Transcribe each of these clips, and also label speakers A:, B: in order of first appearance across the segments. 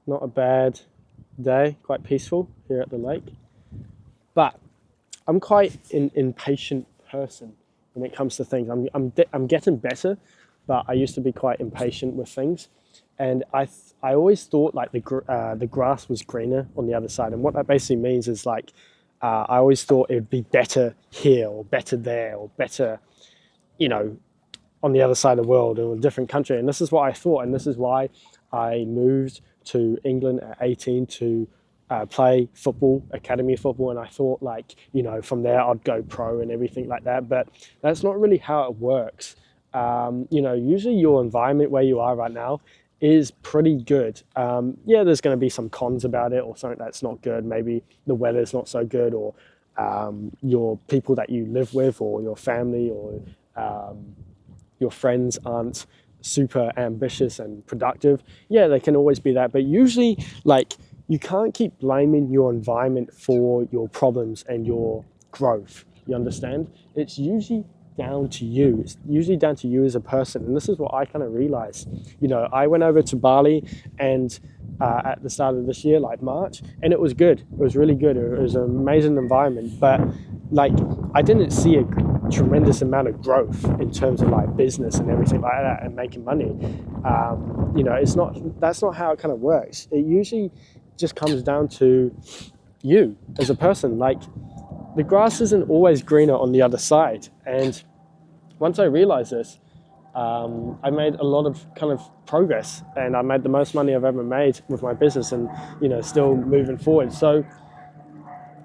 A: not a bad day, quite peaceful here at the lake. But I'm quite an impatient person when it comes to things. I'm getting better, but I used to be quite impatient with things, and I always thought like the grass was greener on the other side, and what that basically means is like I always thought it would be better here or better there or better, you know, on the other side of the world or a different country. And this is what I thought, and this is why I moved to England at 18 to play football, academy football, and I thought like, you know, from there I'd go pro and everything like that. But that's not really how it works. You know, usually your environment where you are right now is pretty good. Yeah, there's going to be some cons about it or something that's not good. Maybe the weather's not so good, or your people that you live with, or your family, or your friends aren't super ambitious and productive. Yeah, they can always be that. But usually, like, you can't keep blaming your environment for your problems and your growth. You understand? It's usually down to you. It's usually down to you as a person. And this is what I kind of realized. You know, I went over to Bali and at the start of this year, like March, and it was good. It was really good. It was an amazing environment. But like, I didn't see a tremendous amount of growth in terms of like business and everything like that and making money. You know, that's not how it kind of works. It usually just comes down to you as a person. Like, the grass isn't always greener on the other side. And once I realized this, I made a lot of kind of progress, and I made the most money I've ever made with my business, and, you know, still moving forward. So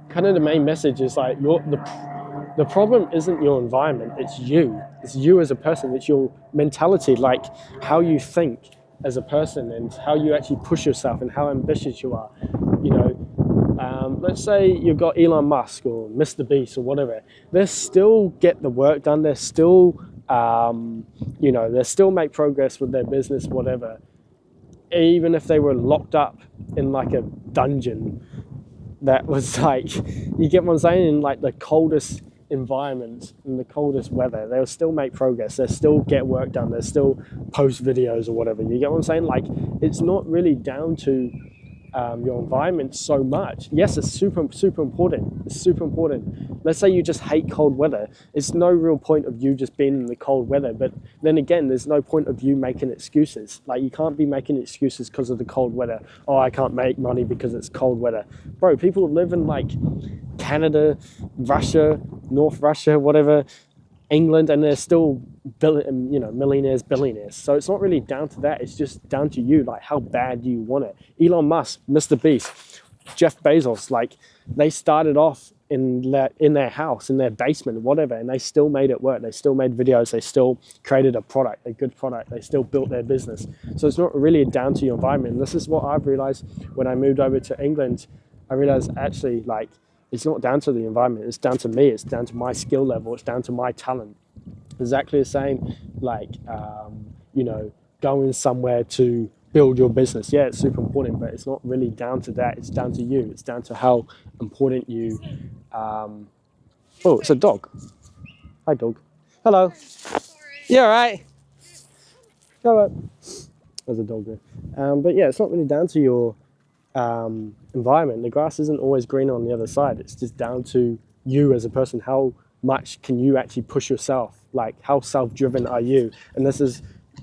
A: kind of the main message is like, the problem isn't your environment, it's you. It's you as a person, it's your mentality, like how you think as a person and how you actually push yourself and how ambitious you are. You know, let's say you've got Elon Musk or Mr. Beast or whatever, they still get the work done, they still, you know, they still make progress with their business, whatever. Even if they were locked up in like a dungeon that was like, you get what I'm saying, in like the coldest environment, in the coldest weather, they'll still make progress, they still get work done, they still post videos or whatever. You get what I'm saying? Like, it's not really down to your environment so much. Yes, it's super important. It's super important. Let's say you just hate cold weather. It's no real point of you just being in the cold weather. But then again, there's no point of you making excuses. Like, you can't be making excuses because of the cold weather. Oh, I can't make money because it's cold weather. Bro, people live in like Canada, Russia, North Russia, whatever, England, and they're still millionaires, billionaires. So it's not really down to that. It's just down to you, like how bad do you want it. Elon Musk, Mr. Beast, Jeff Bezos, like, they started off in their house, in their basement, whatever, and they still made it work. They still made videos. They still created a product, a good product. They still built their business. So it's not really down to your environment. And this is what I've realized when I moved over to England. I realized actually, like, it's not down to the environment, it's down to me, it's down to my skill level, it's down to my talent. Exactly the same, like, you know, going somewhere to build your business. Yeah, it's super important, but it's not really down to that, it's down to you, it's down to how important you, oh, it's a dog. Hi, dog. Hello. You all right? All right. There's a dog there. But yeah, it's not really down to your environment. The grass isn't always greener on the other side. It's just down to you as a person. How much can you actually push yourself? Like, how self-driven are you? And this is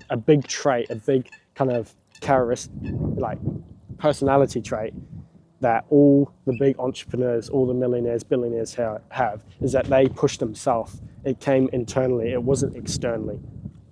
A: a big trait, a big kind of characteristic, like personality trait, that all the big entrepreneurs, all the millionaires, billionaires have, is that they push themselves. It came internally, it wasn't externally.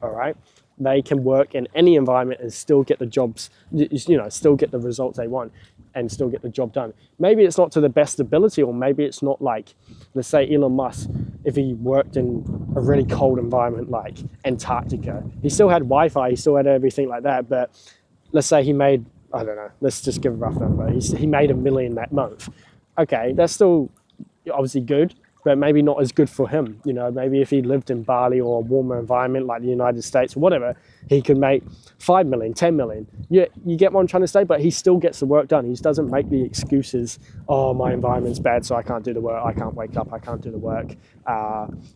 A: All right? They can work in any environment and still get the jobs, you know, still get the results they want and still get the job done. Maybe it's not to the best ability, or maybe it's not like, let's say Elon Musk, if he worked in a really cold environment like Antarctica, he still had Wi-Fi, he still had everything like that, but let's say he made, I don't know, let's just give a rough number, he made $1 million that month. Okay, that's still obviously good, but maybe not as good for him. You know, maybe if he lived in Bali or a warmer environment like the United States or whatever, he could make 5 million, 10 million. Yeah, you get what I'm trying to say? But he still gets the work done. He doesn't make the excuses, oh, my environment's bad, so I can't do the work. I can't wake up. I can't do the work.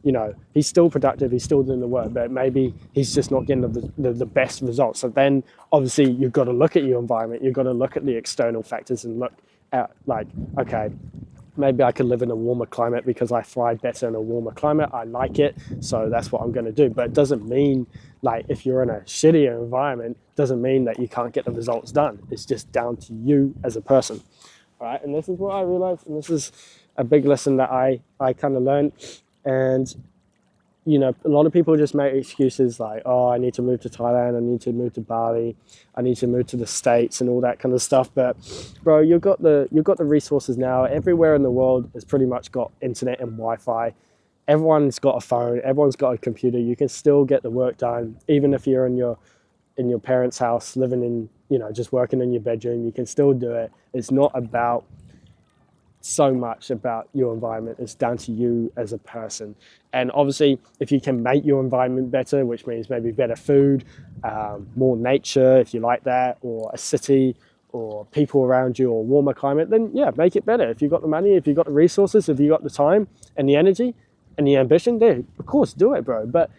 A: You know, he's still productive. He's still doing the work, but maybe he's just not getting the best results. So then obviously you've got to look at your environment. You've got to look at the external factors and look at like, okay, maybe I could live in a warmer climate because I thrive better in a warmer climate. I like it, so that's what I'm going to do. But it doesn't mean, like, if you're in a shittier environment, doesn't mean that you can't get the results done. It's just down to you as a person, right? And this is what I realized, and this is a big lesson that I kind of learned. And you know, a lot of people just make excuses like, oh, I need to move to Thailand, I need to move to Bali, I need to move to the States and all that kind of stuff. But bro, you've got the resources now. Everywhere in the world has pretty much got internet and Wi-Fi. Everyone's got a phone, everyone's got a computer. You can still get the work done, even if you're in your parents' house, living in, you know, just working in your bedroom. You can still do it. It's not about so much about your environment. It's down to you as a person. And obviously, if you can make your environment better, which means maybe better food, more nature if you like that, or a city or people around you, or warmer climate, then yeah, make it better. If you've got the money, if you've got the resources, if you've got the time and the energy and the ambition, then of course do it, bro. But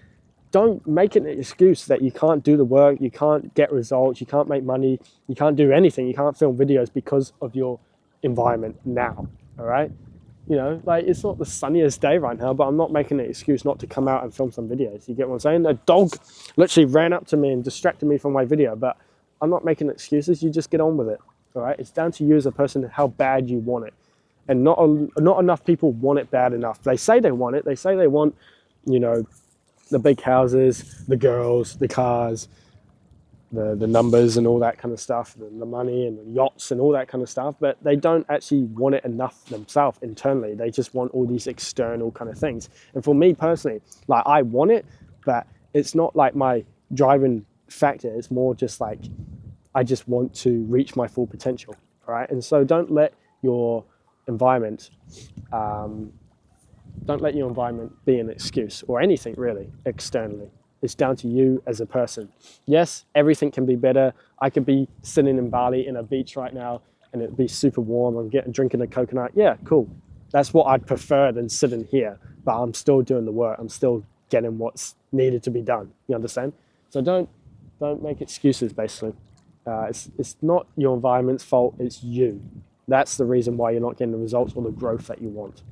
A: don't make it an excuse that you can't do the work, you can't get results, you can't make money, you can't do anything, you can't film videos because of your environment now. All right, you know, like, it's not the sunniest day right now, but I'm not making an excuse not to come out and film some videos. You get what I'm saying? A dog literally ran up to me and distracted me from my video, but I'm not making excuses. You just get on with it. All right, it's down to you as a person how bad you want it. And not enough people want it bad enough. They say they want it, they say they want, you know, the big houses, the girls, the cars, the numbers and all that kind of stuff, the money and the yachts and all that kind of stuff, but they don't actually want it enough themselves internally. They just want all these external kind of things. And for me personally, like, I want it, but it's not like my driving factor. It's more just like, I just want to reach my full potential, right? And so don't let your environment be an excuse, or anything really externally. It's down to you as a person. Yes, everything can be better. I could be sitting in Bali in a beach right now and it'd be super warm. I'm drinking a coconut. Yeah, cool. That's what I'd prefer than sitting here, but I'm still doing the work. I'm still getting what's needed to be done. You understand? So don't make excuses, basically. It's not your environment's fault, it's you. That's the reason why you're not getting the results or the growth that you want.